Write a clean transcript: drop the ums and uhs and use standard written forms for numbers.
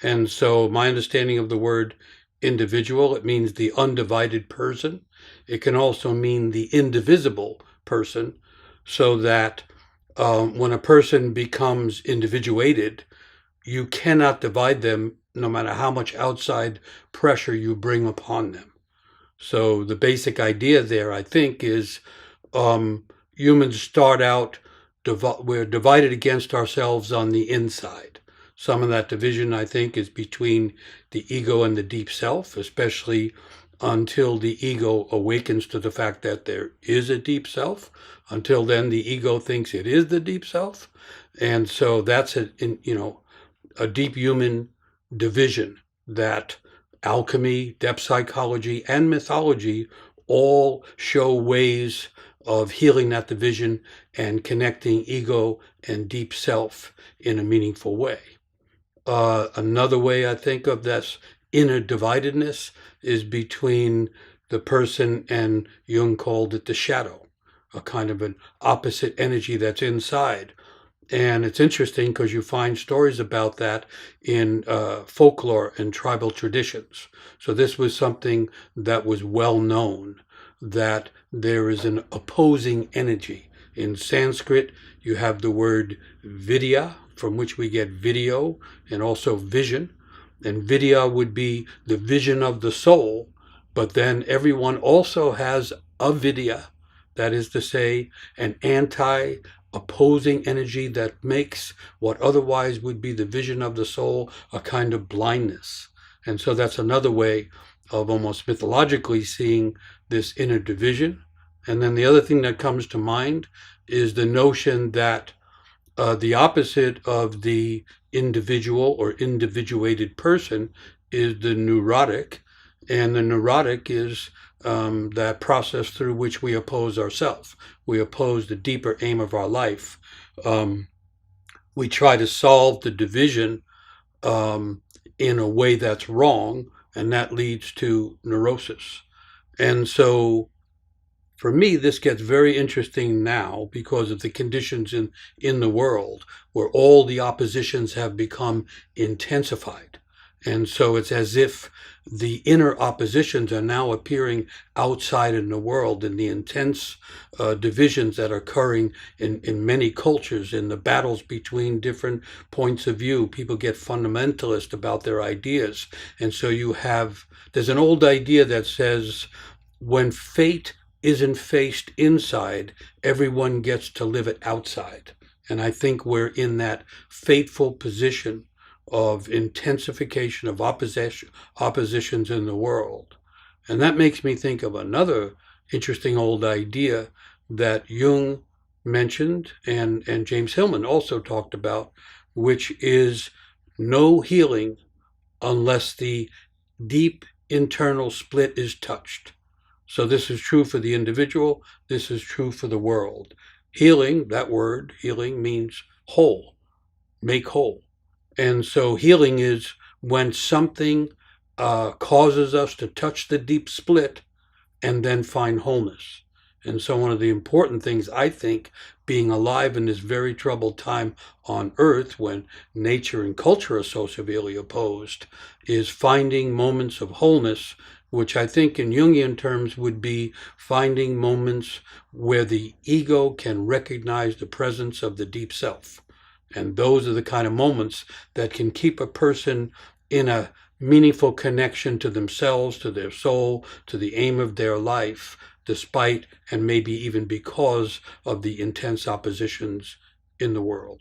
And so my understanding of the word individual, it means the undivided person. It can also mean the indivisible person, so that when a person becomes individuated, you cannot divide them no matter how much outside pressure you bring upon them. So the basic idea there, I think, is humans start out, we're divided against ourselves on the inside. Some of that division, I think, is between the ego and the deep self, especially until the ego awakens to the fact that there is a deep self. Until then, the ego thinks it is the deep self. And so that's a deep human division that alchemy, depth psychology, and mythology all show ways of healing that division and connecting ego and deep self in a meaningful way. Another way I think of this inner dividedness is between the person, and Jung called it the shadow, a kind of an opposite energy that's inside. And it's interesting because you find stories about that in folklore and tribal traditions. So this was something that was well known, that there is an opposing energy. In Sanskrit, you have the word vidya, from which we get video, and also vision. And vidya would be the vision of the soul, but then everyone also has avidya, that is to say, an opposing energy that makes what otherwise would be the vision of the soul a kind of blindness. And so that's another way of almost mythologically seeing this inner division. And then the other thing that comes to mind is the notion that the opposite of the individual or individuated person is the neurotic, and the neurotic is that process through which we oppose ourselves. We oppose the deeper aim of our life. We try to solve the division in a way that's wrong, and that leads to neurosis. And so for me, this gets very interesting now because of the conditions in the world where all the oppositions have become intensified. And so it's as if the inner oppositions are now appearing outside in the world, in the intense divisions that are occurring in many cultures, in the battles between different points of view. People get fundamentalist about their ideas. And so there's an old idea that says when fate isn't faced inside, everyone gets to live it outside. And I think we're in that fateful position of intensification of oppositions in the world. And that makes me think of another interesting old idea that Jung mentioned and James Hillman also talked about, which is no healing unless the deep internal split is touched. So this is true for the individual. This is true for the world. Healing, that word, healing means whole, make whole. And so healing is when something causes us to touch the deep split and then find wholeness. And so one of the important things, I think, being alive in this very troubled time on Earth when nature and culture are so severely opposed, is finding moments of wholeness, which I think in Jungian terms would be finding moments where the ego can recognize the presence of the deep self. And those are the kind of moments that can keep a person in a meaningful connection to themselves, to their soul, to the aim of their life, despite and maybe even because of the intense oppositions in the world.